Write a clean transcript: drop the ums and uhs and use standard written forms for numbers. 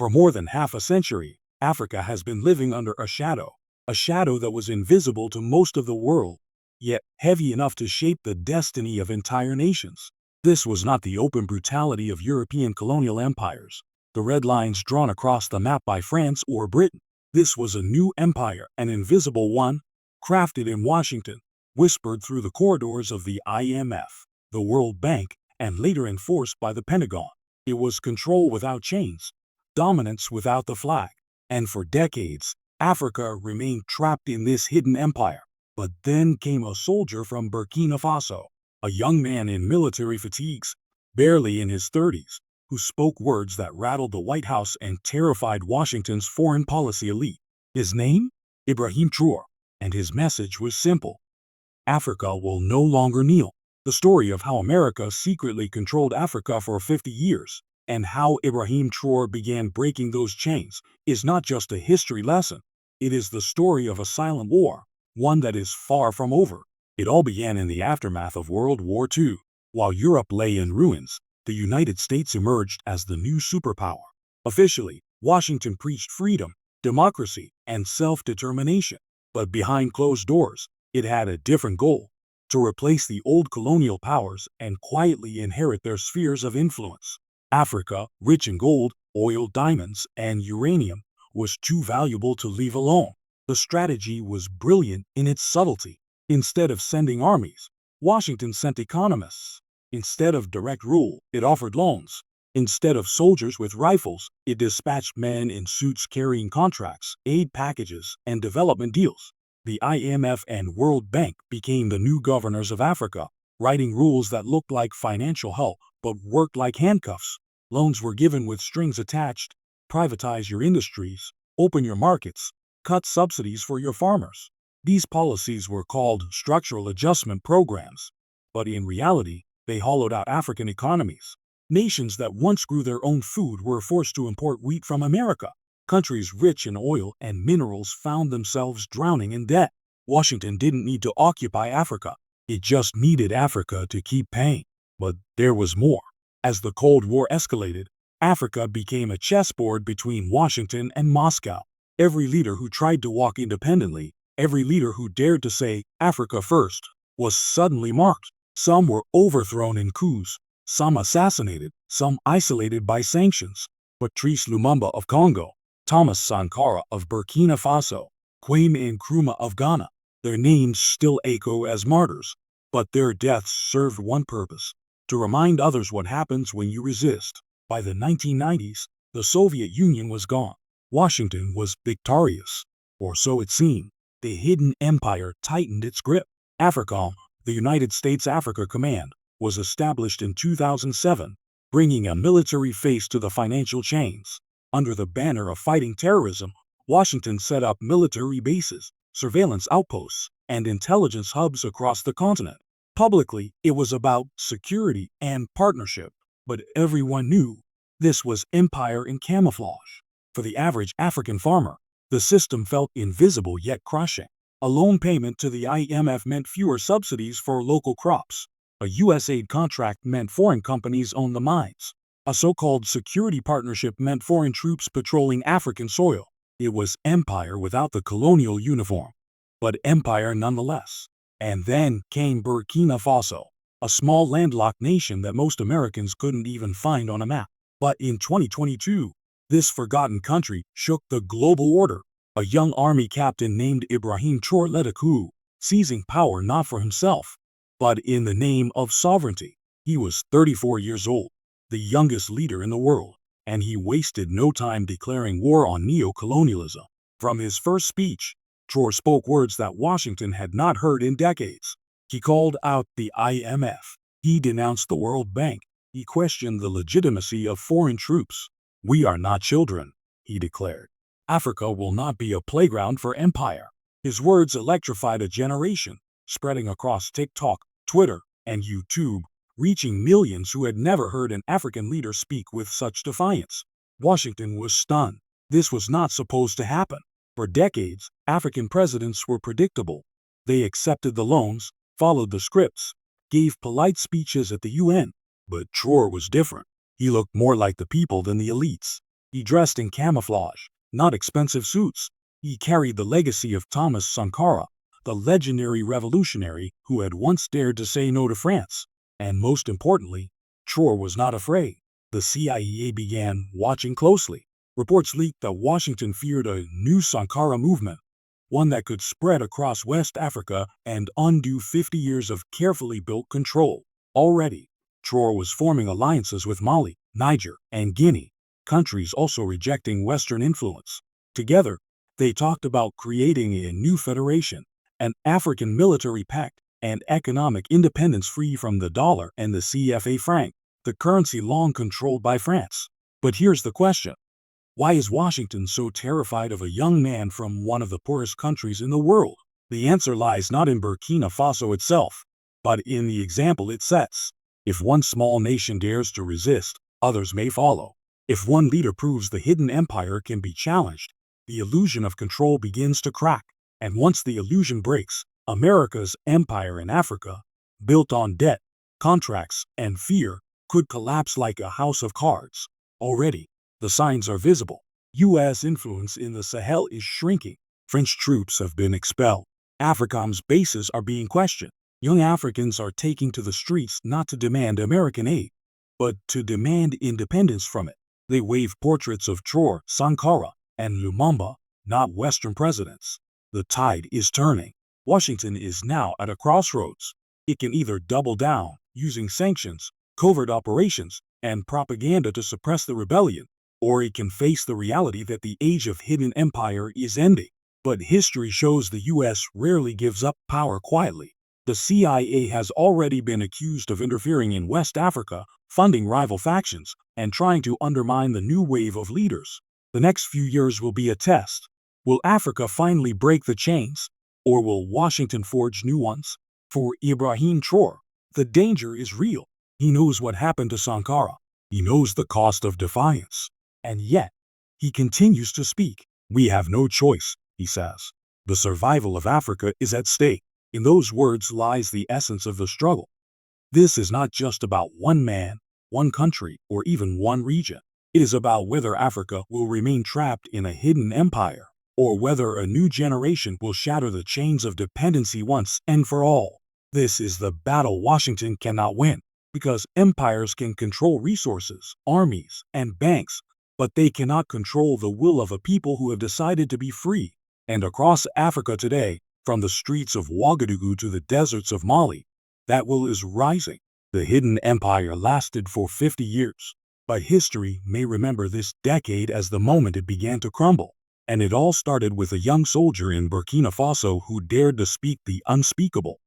For more than half a century, Africa has been living under a shadow that was invisible to most of the world, yet heavy enough to shape the destiny of entire nations. This was not the open brutality of European colonial empires, the red lines drawn across the map by France or Britain. This was a new empire, an invisible one, crafted in Washington, whispered through the corridors of the IMF, the World Bank, and later enforced by the Pentagon. It was control without chains, dominance without the flag, and for decades, Africa remained trapped in this hidden empire. But then came a soldier from Burkina Faso, a young man in military fatigues, barely in his 30s, who spoke words that rattled the White House and terrified Washington's foreign policy elite. His name? Ibrahim Traoré, and his message was simple. Africa will no longer kneel. The story of how America secretly controlled Africa for 50 years, and how Ibrahim Traoré began breaking those chains, is not just a history lesson. It is the story of a silent war, one that is far from over. It all began in the aftermath of World War II. While Europe lay in ruins, the United States emerged as the new superpower. Officially, Washington preached freedom, democracy, and self-determination. But behind closed doors, it had a different goal: to replace the old colonial powers and quietly inherit their spheres of influence. Africa, rich in gold, oil, diamonds, and uranium, was too valuable to leave alone. The strategy was brilliant in its subtlety. Instead of sending armies, Washington sent economists. Instead of direct rule, it offered loans. Instead of soldiers with rifles, it dispatched men in suits carrying contracts, aid packages, and development deals. The IMF and World Bank became the new governors of Africa, writing rules that looked like financial help but worked like handcuffs. Loans were given with strings attached: privatize your industries, open your markets, cut subsidies for your farmers. These policies were called structural adjustment programs, but in reality, they hollowed out African economies. Nations that once grew their own food were forced to import wheat from America. Countries rich in oil and minerals found themselves drowning in debt. Washington didn't need to occupy Africa. It just needed Africa to keep paying. But there was more. As the Cold War escalated, Africa became a chessboard between Washington and Moscow. Every leader who tried to walk independently, every leader who dared to say Africa first, was suddenly marked. Some were overthrown in coups, some assassinated, some isolated by sanctions. Patrice Lumumba of Congo, Thomas Sankara of Burkina Faso, Kwame Nkrumah of Ghana. Their names still echo as martyrs, but their deaths served one purpose: to remind others what happens when you resist. By the 1990s, the Soviet Union was gone. Washington was victorious, or so it seemed. The hidden empire tightened its grip. AFRICOM, the United States Africa Command, was established in 2007, bringing a military face to the financial chains. Under the banner of fighting terrorism, Washington set up military bases, surveillance outposts, and intelligence hubs across the continent. Publicly, it was about security and partnership, but everyone knew this was empire in camouflage. For the average African farmer, the system felt invisible yet crushing. A loan payment to the IMF meant fewer subsidies for local crops. A U.S. aid contract meant foreign companies owned the mines. A so-called security partnership meant foreign troops patrolling African soil. It was empire without the colonial uniform, but empire nonetheless. And then came Burkina Faso, a small landlocked nation that most Americans couldn't even find on a map. But in 2022, this forgotten country shook the global order. A young army captain named Ibrahim Traoré led a coup, seizing power not for himself, but in the name of sovereignty. He was 34 years old, the youngest leader in the world, and he wasted no time declaring war on neo-colonialism. From his first speech, Traoré spoke words that Washington had not heard in decades. He called out the IMF. He denounced the World Bank. He questioned the legitimacy of foreign troops. "We are not children," he declared. "Africa will not be a playground for empire." His words electrified a generation, spreading across TikTok, Twitter, and YouTube, reaching millions who had never heard an African leader speak with such defiance. Washington was stunned. This was not supposed to happen. For decades, African presidents were predictable. They accepted the loans, followed the scripts, gave polite speeches at the UN. But Traoré was different. He looked more like the people than the elites. He dressed in camouflage, not expensive suits. He carried the legacy of Thomas Sankara, the legendary revolutionary who had once dared to say no to France. And most importantly, Traore was not afraid. The CIA began watching closely. Reports leaked that Washington feared a new Sankara movement, one that could spread across West Africa and undo 50 years of carefully built control. Already, Traore was forming alliances with Mali, Niger, and Guinea, countries also rejecting Western influence. Together, they talked about creating a new federation, an African military pact, and economic independence free from the dollar and the CFA franc, the currency long controlled by France. But here's the question. Why is Washington so terrified of a young man from one of the poorest countries in the world? The answer lies not in Burkina Faso itself, but in the example it sets. If one small nation dares to resist, others may follow. If one leader proves the hidden empire can be challenged, the illusion of control begins to crack. And once the illusion breaks, America's empire in Africa, built on debt, contracts, and fear, could collapse like a house of cards. Already, the signs are visible. U.S. influence in the Sahel is shrinking. French troops have been expelled. AFRICOM's bases are being questioned. Young Africans are taking to the streets not to demand American aid, but to demand independence from it. They wave portraits of Traore, Sankara, and Lumumba, not Western presidents. The tide is turning. Washington is now at a crossroads. It can either double down, using sanctions, covert operations, and propaganda to suppress the rebellion, or it can face the reality that the age of hidden empire is ending. But history shows the U.S. rarely gives up power quietly. The CIA has already been accused of interfering in West Africa, funding rival factions, and trying to undermine the new wave of leaders. The next few years will be a test. Will Africa finally break the chains, or will Washington forge new ones? For Ibrahim Traoré, the danger is real. He knows what happened to Sankara. He knows the cost of defiance. And yet, he continues to speak. We have no choice, he says. The survival of Africa is at stake. In those words lies the essence of the struggle. This is not just about one man, one country, or even one region. It is about whether Africa will remain trapped in a hidden empire, or whether a new generation will shatter the chains of dependency once and for all. This is the battle Washington cannot win, because empires can control resources, armies, and banks, but they cannot control the will of a people who have decided to be free. And across Africa today, from the streets of Ouagadougou to the deserts of Mali, that will is rising. The hidden empire lasted for 50 years, but history may remember this decade as the moment it began to crumble. And it all started with a young soldier in Burkina Faso who dared to speak the unspeakable.